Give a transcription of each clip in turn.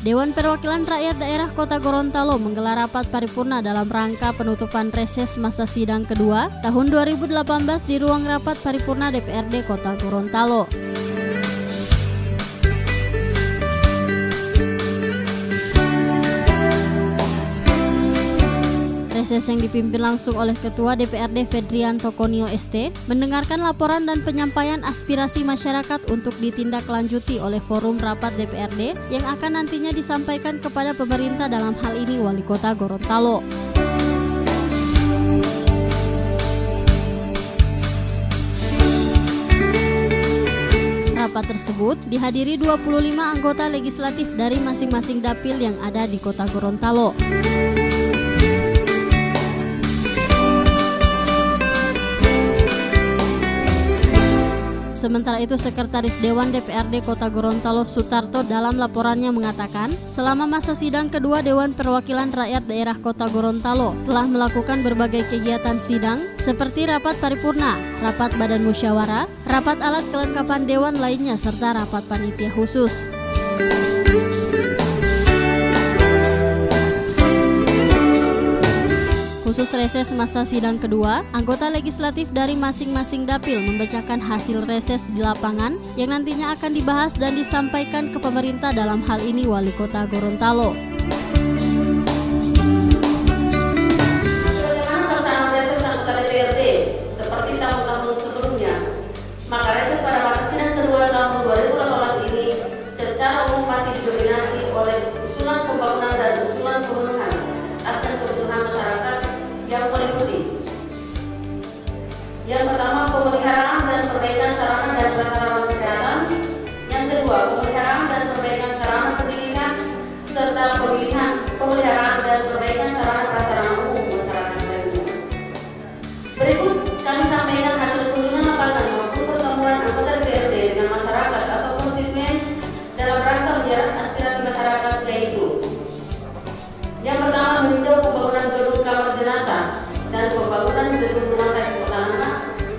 Dewan Perwakilan Rakyat Daerah Kota Gorontalo menggelar rapat paripurna dalam rangka penutupan reses masa sidang kedua tahun 2018 di ruang rapat paripurna DPRD Kota Gorontalo. Reses yang dipimpin langsung oleh Ketua DPRD Fedrianto Konio ST mendengarkan laporan dan penyampaian aspirasi masyarakat untuk ditindaklanjuti oleh forum rapat DPRD yang akan nantinya disampaikan kepada pemerintah, dalam hal ini Wali Kota Gorontalo. Rapat tersebut dihadiri 25 anggota legislatif dari masing-masing dapil yang ada di Kota Gorontalo. Sementara itu, Sekretaris Dewan DPRD Kota Gorontalo Sutarto dalam laporannya mengatakan, selama masa sidang kedua Dewan Perwakilan Rakyat Daerah Kota Gorontalo telah melakukan berbagai kegiatan sidang seperti rapat paripurna, rapat badan musyawarah, rapat alat kelengkapan dewan lainnya, serta rapat panitia khusus. Khusus reses masa sidang kedua, anggota legislatif dari masing-masing dapil membacakan hasil reses di lapangan yang nantinya akan dibahas dan disampaikan ke pemerintah, dalam hal ini Wali Kota Gorontalo. Bagaimana pelaksanaan reses anggota DPRD seperti tahun-tahun sebelumnya? Maka reses pada masa sidang kedua tahun 2018 ini secara umum masih didominasi oleh usulan pembangunan dan usulan pemenuhan akan kebutuhan masyarakat yang meliputi: yang pertama, pemeliharaan dan perbaikan sarana dan prasarana kesehatan; yang kedua, pemeliharaan dan perbaikan sarana pendidikan; serta pemeliharaan dan perbaikan sarana prasarana umum masyarakat lainnya. Berikut kami sampaikan hasil kunjungan lapangan maupun pertemuan anggota DPRD dengan masyarakat atau konstituen dalam rangka menyerap aspirasi masyarakat, yaitu: yang pertama, meninjau pembangunan gedung kamar jenazah dan pembangunan gedung rumah sakit pertama,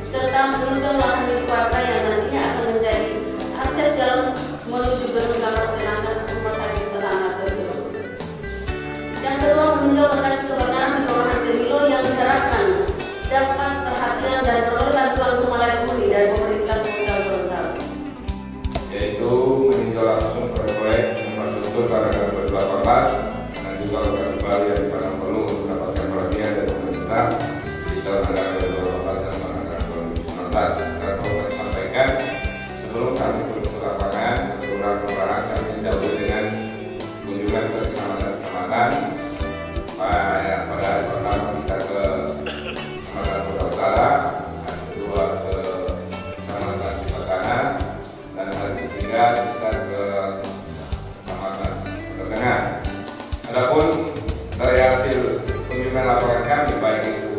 serta meninjau lahan milik warga yang nantinya akan menjadi akses jalan menuju gedung kamar jenazah rumah sakit pertama tersebut. Yang kedua, meninjau lokasi kebakaran di Kelurahan Temilo yang diharapkan dapat perhatian dan perlu bantuan rumah layak huni dari pemerintah Kota Gorontalo, yaitu meninjau langsung proyek infrastruktur pada tahun 2018 dan juga lokasi baru yang dipandang perlu untuk mendapatkan perhatian dari pemerintah di tahun anggaran 2018 dan anggaran 2019. Dan perlu kami sampaikan, sebelum kami turun ke lapangan ke kelurahan, kami didahului dengan kunjungan ke kecamatan-kecamatan. Pada hari pertama kita ke Kecamatan Kota Utara, hari kedua ke Kecamatan Cipatana, dan hari ketiga kita ke Kecamatan Kota Tengah. Adapun dari hasil kunjungan laporan kami, baik itu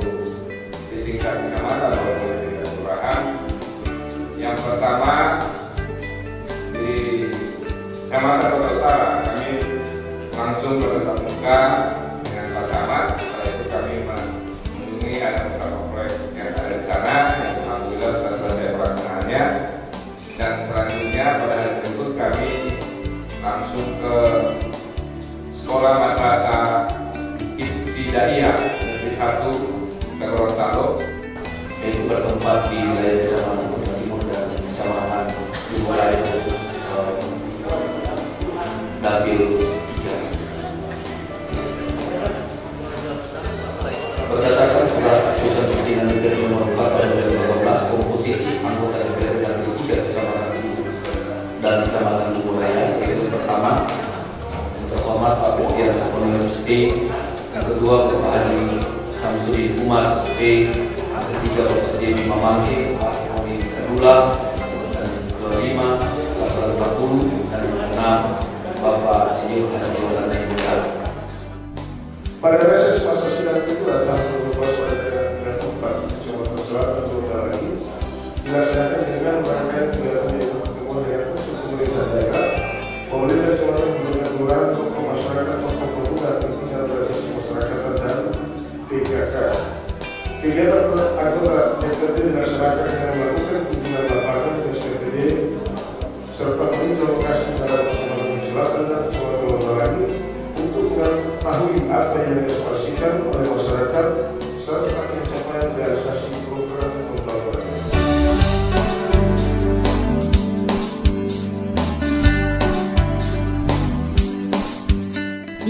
di tingkat kecamatan maupun di tingkat kelurahan, yang pertama di Kecamatan Kota Utara kami langsung bertatap muka dengan Pak Camat. Setelah itu kami mengunjungi ada beberapa proyek yang ada di sana yang alhamdulillah sudah selesai pelaksanaannya. Dan selanjutnya pada hari berikut kami langsung ke Sekolah Madrasah Ibtidaiyah Negeri 1 Gorontalo, yaitu bertempat di wilayah Kecamatan Kota Timur dan Kecamatan di wilayah khusus Dapil 3. Berdasarkan surat keputusan pimpinan DPRD nomor 4 tahun 2018, komposisi anggota DPRD dari 3 kecamatan dan Kecamatan Bubur Raya, yaitu pertama Terhormat Pak Fedrianto Konio ST, yang kedua Bapak Haji Samsudin Umar ST, yang ketiga Bapak Jemi Mamangke, Pak Honi Kadula, dan kelima Pak Bakulu, dan yang keenam Bapak Sio Haji Walana Ibu. Pada reses masa sidang kedua tahun 2018 pada Kecamatan Selatan Gorontalo ini dilaksanakan dengan rangkaian kegiatan pertemuan dengan unsur pemerintah daerah, pemerintah kecamatan, pemerintah kelurahan, tokoh masyarakat, tokoh pemuda, pimpinan organisasi masyarakat dan PKK. Kegiatan anggota DPRD dilaksanakan dengan melakukan kunjungan lapangan ke SPBD serta meninjau lokasi pada Kecamatan Selatan dan Kecamatan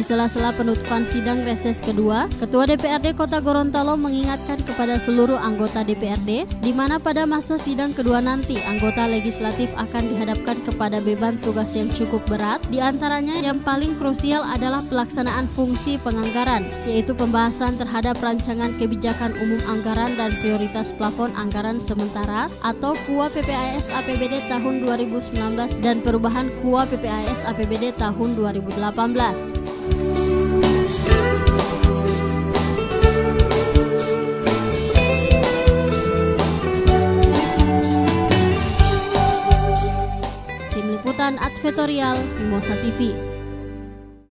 sela-sela penutupan sidang reses kedua, Ketua DPRD Kota Gorontalo mengingatkan kepada seluruh anggota DPRD, di mana pada masa sidang kedua nanti anggota legislatif akan dihadapkan kepada beban tugas yang cukup berat, di antaranya yang paling krusial adalah pelaksanaan fungsi penganggaran, yaitu pembahasan terhadap rancangan kebijakan umum anggaran dan prioritas plafon anggaran sementara atau KUA PPAS APBD tahun 2019 dan perubahan KUA PPAS APBD tahun 2018. Tim Liputan Advertorial Mimosa TV.